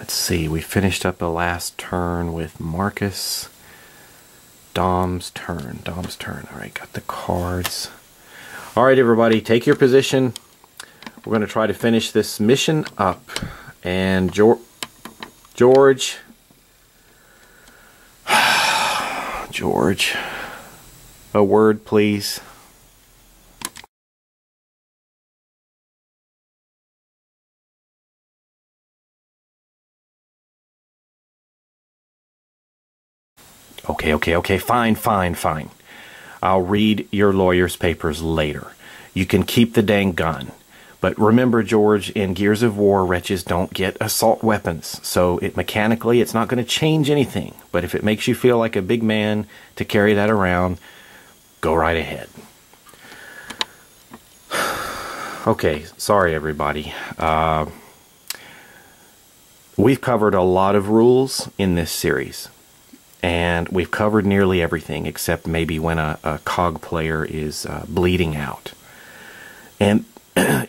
let's see, we finished up the last turn with Marcus. Dom's turn. Alright, got the cards. Alright, everybody, take your position. We're going to try to finish this mission up. And George, a word, please. Okay, fine. I'll read your lawyer's papers later. You can keep the dang gun. But remember, George, in Gears of War, wretches don't get assault weapons. So mechanically, it's not going to change anything. But if it makes you feel like a big man to carry that around, go right ahead. Okay, sorry everybody. We've covered a lot of rules in this series. And we've covered nearly everything except maybe when a COG player is bleeding out. And,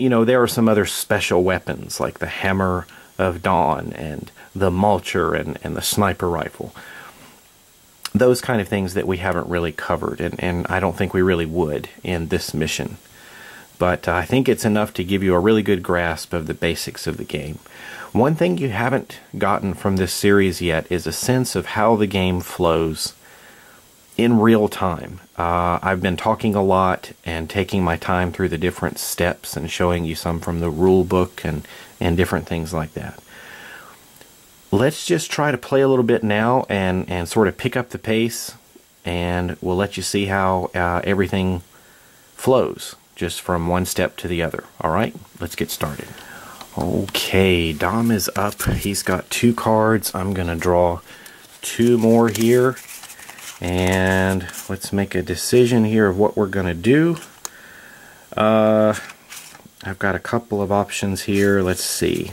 you know, there are some other special weapons like the Hammer of Dawn and the Mulcher and the Sniper Rifle. Those kind of things that we haven't really covered, and I don't think we really would in this mission. But I think it's enough to give you a really good grasp of the basics of the game. One thing you haven't gotten from this series yet is a sense of how the game flows in real time. I've been talking a lot and taking my time through the different steps and showing you some from the rule book and different things like that. Let's just try to play a little bit now and sort of pick up the pace, and we'll let you see how everything flows just from one step to the other. Alright, let's get started. Okay, Dom is up. He's got 2 cards. I'm going to draw 2 more here. And let's make a decision here of what we're going to do. I've got a couple of options here. Let's see.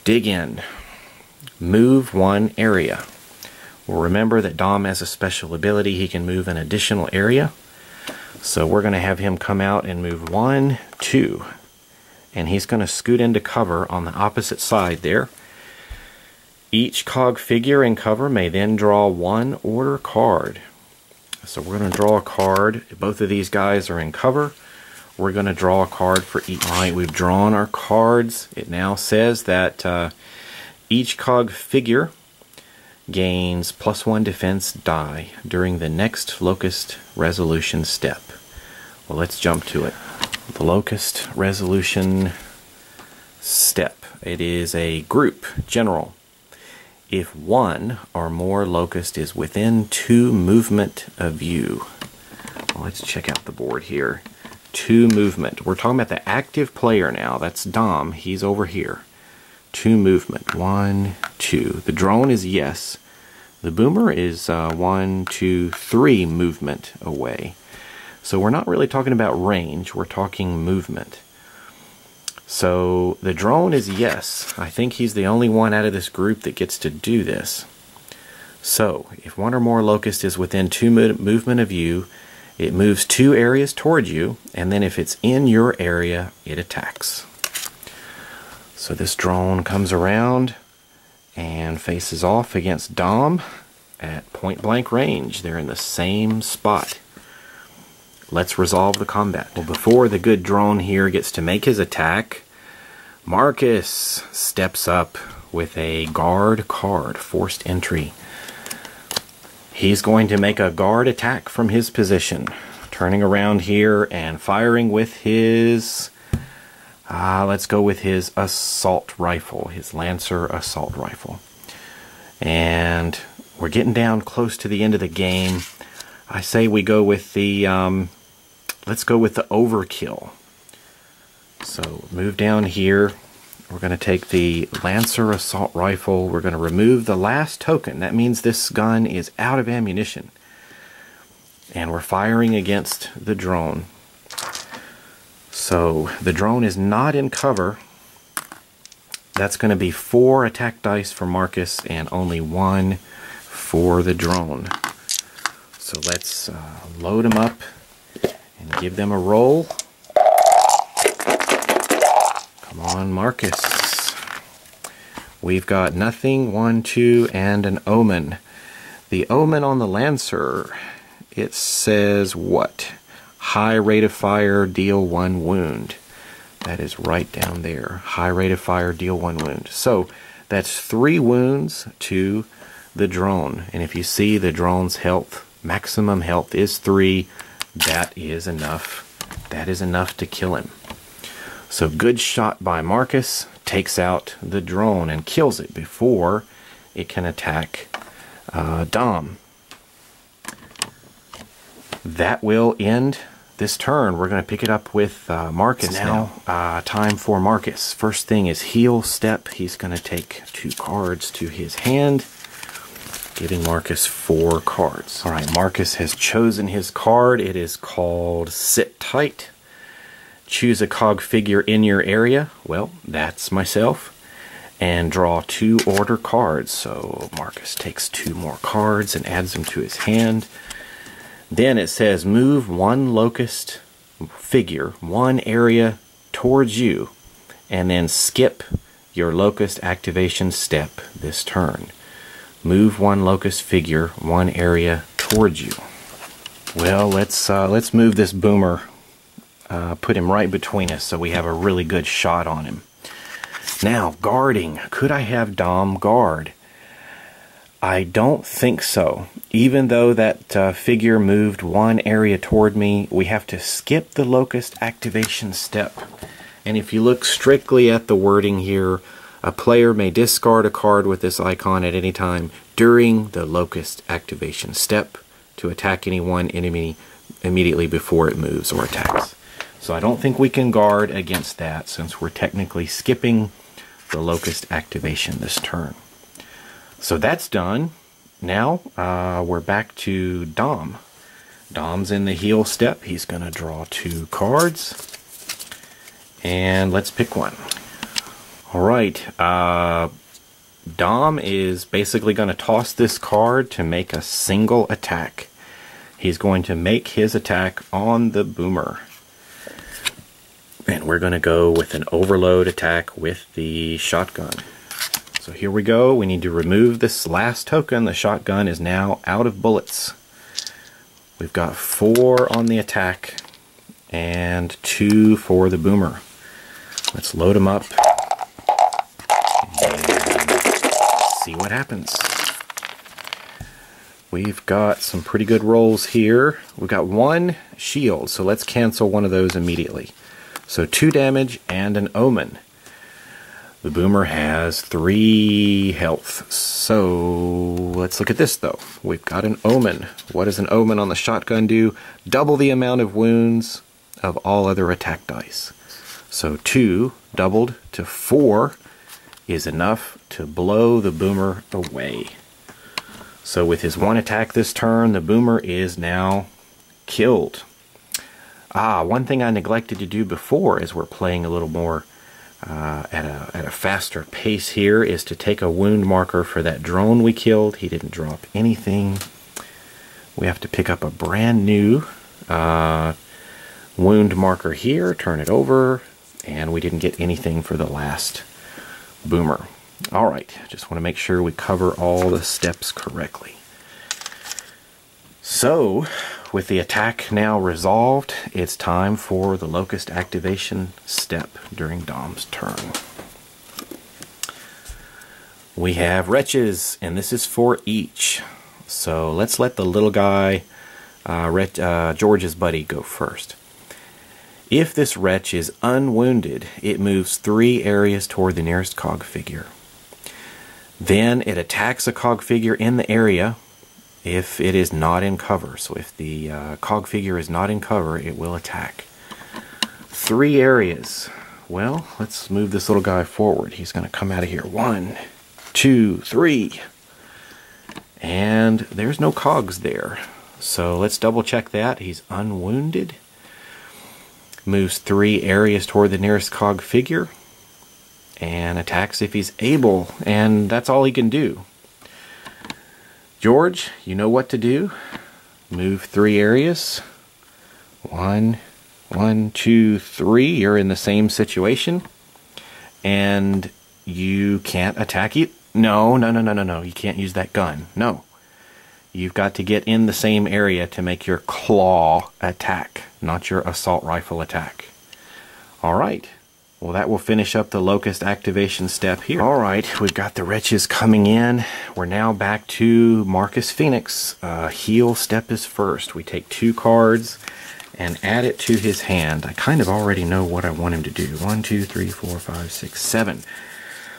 Dig in. Move 1 area. Well, remember that Dom has a special ability. He can move an additional area. So we're going to have him come out and move 1, 2. And he's going to scoot into cover on the opposite side there. Each COG figure in cover may then draw 1 order card. So we're going to draw a card. Both of these guys are in cover. We're going to draw a card for each. Alright, we've drawn our cards. It now says that each COG figure gains +1 defense die during the next Locust resolution step. Well, let's jump to it. The Locust resolution step. It is a group, general. If 1 or more Locust is within 2 movement of you. Well, let's check out the board here. 2 movement. We're talking about the active player now. That's Dom. He's over here. 2 movement. 1, 2. The drone is yes. The boomer is 1, 2, 3 movement away. So we're not really talking about range. We're talking movement. So the drone is yes. I think he's the only one out of this group that gets to do this. So if 1 or more Locust is within 2 movement of you, it moves 2 areas towards you, and then if it's in your area, it attacks. So this drone comes around and faces off against Dom at point-blank range. They're in the same spot. Let's resolve the combat. Well, before the good drone here gets to make his attack, Marcus steps up with a guard card, forced entry. He's going to make a guard attack from his position, turning around here and firing with his let's go with his assault rifle, his Lancer assault rifle. And we're getting down close to the end of the game. I say we go with the, let's go with the overkill. So move down here. We're going to take the Lancer assault rifle. We're going to remove the last token. That means this gun is out of ammunition. And we're firing against the drone. So the drone is not in cover. That's going to be 4 attack dice for Marcus and only 1 for the drone. So let's load them up and give them a roll. Come on, Marcus. We've got nothing, 1, 2, and an omen. The omen on the Lancer, it says what? High rate of fire, deal 1 wound. That is right down there. High rate of fire, deal 1 wound. So that's 3 wounds to the drone. And if you see the drone's health, maximum health is 3. That is enough. That is enough to kill him. So good shot by Marcus. Takes out the drone and kills it before it can attack Dom. That will end this turn. We're going to pick it up with Marcus now. Time for Marcus. First thing is heal step. He's going to take 2 cards to his hand, giving Marcus 4 cards. Alright, Marcus has chosen his card. It is called Sit Tight. Choose a cog figure in your area. Well, that's myself. And draw 2 order cards. So Marcus takes 2 more cards and adds them to his hand. Then it says move 1 locust figure, 1 area towards you, and then skip your locust activation step this turn. Move 1 locust figure, 1 area towards you. Well, let's move this boomer. Put him right between us so we have a really good shot on him. Now, guarding. Could I have Dom guard? I don't think so. Even though that figure moved 1 area toward me, we have to skip the locust activation step. And if you look strictly at the wording here, a player may discard a card with this icon at any time during the locust activation step to attack any one enemy immediately before it moves or attacks. So I don't think we can guard against that since we're technically skipping the locust activation this turn. So that's done. Now we're back to Dom. Dom's in the heal step. He's going to draw 2 cards. And let's pick one. Alright, Dom is basically going to toss this card to make a single attack. He's going to make his attack on the boomer. And we're going to go with an overload attack with the shotgun. So here we go. We need to remove this last token. The shotgun is now out of bullets. We've got 4 on the attack and 2 for the boomer. Let's load them up and see what happens. We've got some pretty good rolls here. We've got 1 shield, so let's cancel one of those immediately. So 2 damage and an omen. The boomer has 3 health. So let's look at this though. We've got an omen. What does an omen on the shotgun do? Double the amount of wounds of all other attack dice. So 2 doubled to 4 is enough to blow the boomer away. So with his 1 attack this turn, the boomer is now killed. One thing I neglected to do before, as we're playing a little more at a faster pace here, is to take a wound marker for that drone we killed. He didn't drop anything. We have to pick up a brand new wound marker here, turn it over, and we didn't get anything for the last boomer. Alright, just want to make sure we cover all the steps correctly. So, with the attack now resolved, it's time for the locust activation step during Dom's turn. We have wretches, and this is for each. So let's let the little guy, George's buddy, go first. If this wretch is unwounded, it moves 3 areas toward the nearest cog figure. Then it attacks a cog figure in the area if it is not in cover. So if the cog figure is not in cover, it will attack. 3 areas. Well, let's move this little guy forward. He's going to come out of here. 1, 2, 3. And there's no cogs there. So let's double check that. He's unwounded. Moves 3 areas toward the nearest cog figure. And attacks if he's able. And that's all he can do. George, you know what to do. Move 3 areas. 1, 2, 3. You're in the same situation. and you can't attack it. No, no, no, no, no, no. You can't use that gun. No. You've got to get in the same area to make your claw attack, not your assault rifle attack. Alright. Well, that will finish up the locust activation step here. Alright, we've got the wretches coming in. We're now back to Marcus Phoenix. Heal step is first. We take 2 cards and add it to his hand. I kind of already know what I want him to do. 1, 2, 3, 4, 5, 6, 7.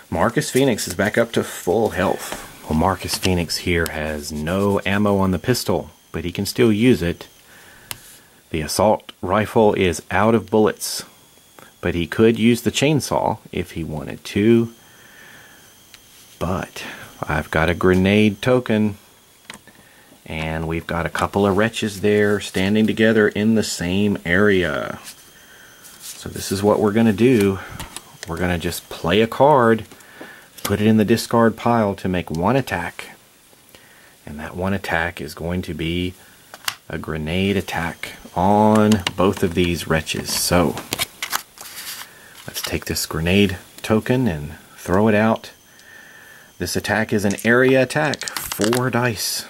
Marcus Phoenix is back up to full health. Well, Marcus Phoenix here has no ammo on the pistol, but he can still use it. The assault rifle is out of bullets, but he could use the chainsaw if he wanted to. But I've got a grenade token, and we've got a couple of wretches there standing together in the same area. So this is what we're going to do. We're going to just play a card, put it in the discard pile to make 1 attack. And that 1 attack is going to be a grenade attack on both of these wretches. So let's take this grenade token and throw it out. This attack is an area attack, 4 dice.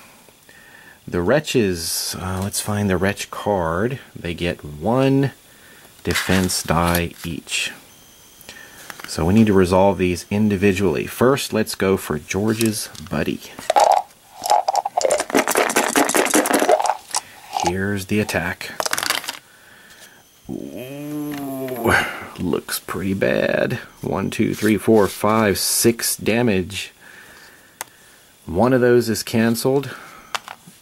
The wretches, let's find the wretch card. They get 1 defense die each. So we need to resolve these individually. First, let's go for George's buddy. Here's the attack. Ooh, looks pretty bad. 1, 2, 3, 4, 5, 6 damage. 1 of those is canceled.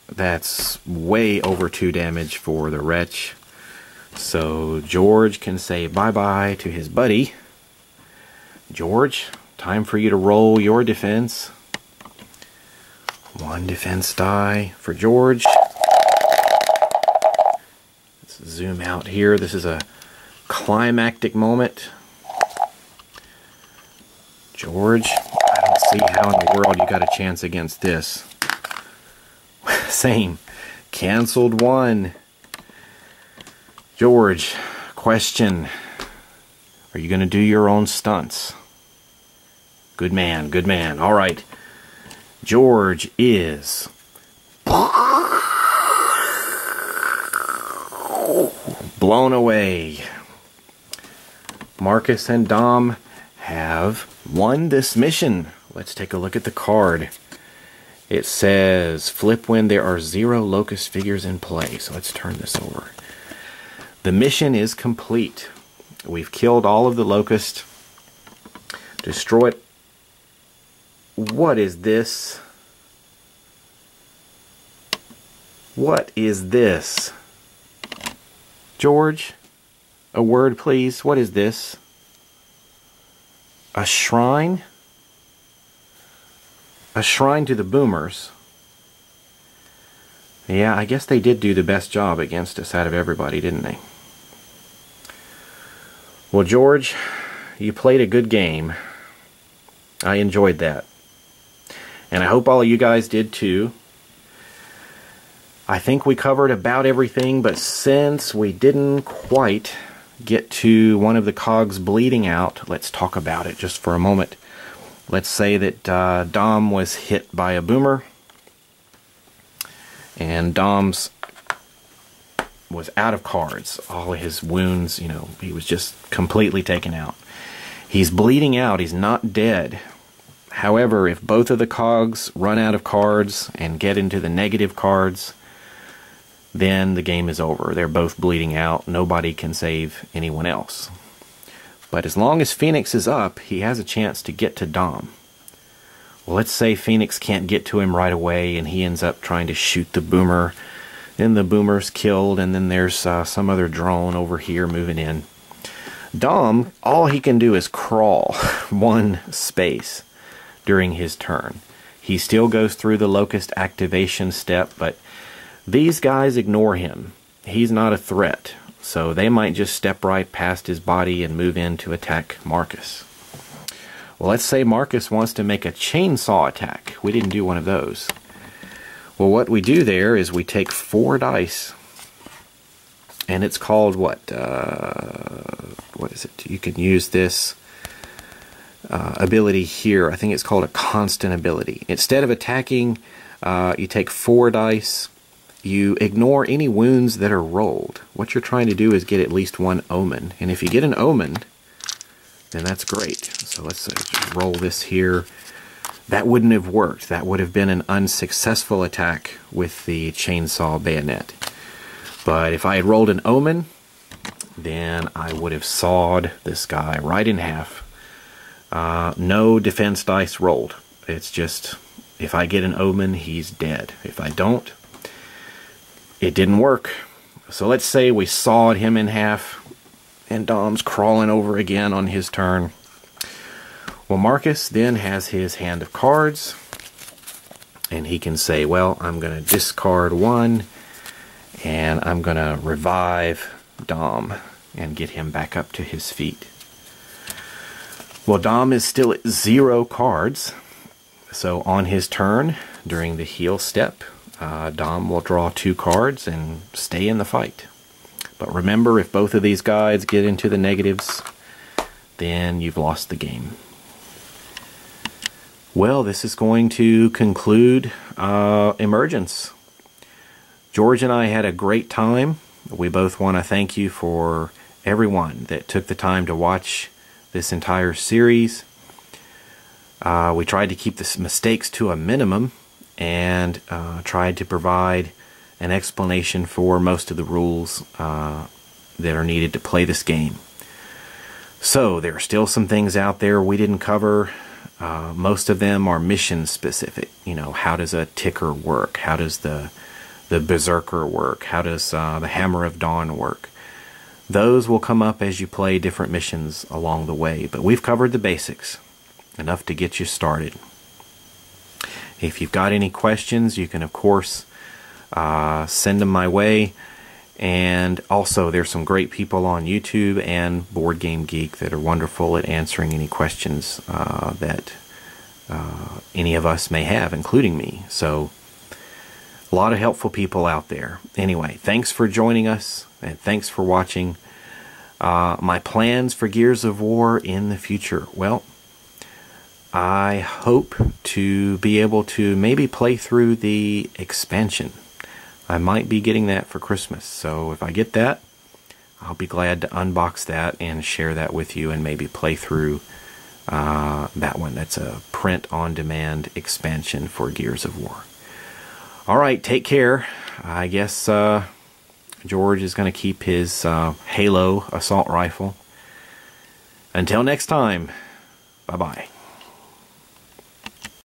That's way over 2 damage for the wretch. So George can say bye-bye to his buddy. George, time for you to roll your defense. 1 defense die for George. Let's zoom out here. This is a climactic moment. George, I don't see how in the world you got a chance against this. Same. Canceled 1. George, question. Are you going to do your own stunts? Good man, good man. All right. George is blown away. Marcus and Dom have won this mission. Let's take a look at the card. It says, flip when there are 0 locust figures in play. So let's turn this over. The mission is complete. We've killed all of the locusts. Destroyed. What is this? What is this? George, a word please. What is this? A shrine? A shrine to the boomers. Yeah, I guess they did do the best job against us out of everybody, didn't they? Well, George, you played a good game. I enjoyed that. And I hope all of you guys did too. I think we covered about everything, but since we didn't quite get to one of the cogs bleeding out, let's talk about it just for a moment. Let's say that Dom was hit by a boomer, and Dom's was out of cards. All of his wounds, you know, he was just completely taken out. He's bleeding out. He's not dead. However, if both of the cogs run out of cards and get into the negative cards, then the game is over. They're both bleeding out. Nobody can save anyone else. But as long as Phoenix is up, he has a chance to get to Dom. Well, let's say Phoenix can't get to him right away and he ends up trying to shoot the boomer. Then the boomer's killed, and then there's some other drone over here moving in. Dom, all he can do is crawl 1 space during his turn. He still goes through the locust activation step, but these guys ignore him. He's not a threat, so they might just step right past his body and move in to attack Marcus. Well, let's say Marcus wants to make a chainsaw attack. We didn't do one of those. Well, what we do there is we take 4 dice, and it's called what? What is it? You can use this ability here. I think it's called a constant ability. Instead of attacking, you take 4 dice. You ignore any wounds that are rolled. What you're trying to do is get at least 1 omen. And if you get an omen, then that's great. So let's just roll this here. That wouldn't have worked. That would have been an unsuccessful attack with the chainsaw bayonet. But if I had rolled an omen, then I would have sawed this guy right in half. No defense dice rolled. It's just, if I get an omen, he's dead. If I don't, it didn't work. So let's say we sawed him in half, and Dom's crawling over again on his turn. Well, Marcus then has his hand of cards, and he can say, well, I'm going to discard 1, and I'm going to revive Dom and get him back up to his feet. Well, Dom is still at 0 cards, so on his turn, during the heal step, Dom will draw 2 cards and stay in the fight. But remember, if both of these guys get into the negatives, then you've lost the game. Well, this is going to conclude Emergence. George and I had a great time. We both want to thank you for everyone that took the time to watch this entire series. We tried to keep the mistakes to a minimum and tried to provide an explanation for most of the rules that are needed to play this game. So there are still some things out there we didn't cover. Most of them are mission specific. You know, how does a ticker work? How does the berserker work? How does the Hammer of Dawn work? Those will come up as you play different missions along the way, but we've covered the basics, enough to get you started. If you've got any questions, you can of course send them my way. And also, there's some great people on YouTube and Board Game Geek that are wonderful at answering any questions that any of us may have, including me. So, a lot of helpful people out there. Anyway, thanks for joining us, and thanks for watching. My plans for Gears of War in the future. Well, I hope to be able to maybe play through the expansion. I might be getting that for Christmas, so if I get that, I'll be glad to unbox that and share that with you and maybe play through that one. That's a print-on-demand expansion for Gears of War. Alright, take care. I guess George is going to keep his Halo assault rifle. Until next time, bye-bye.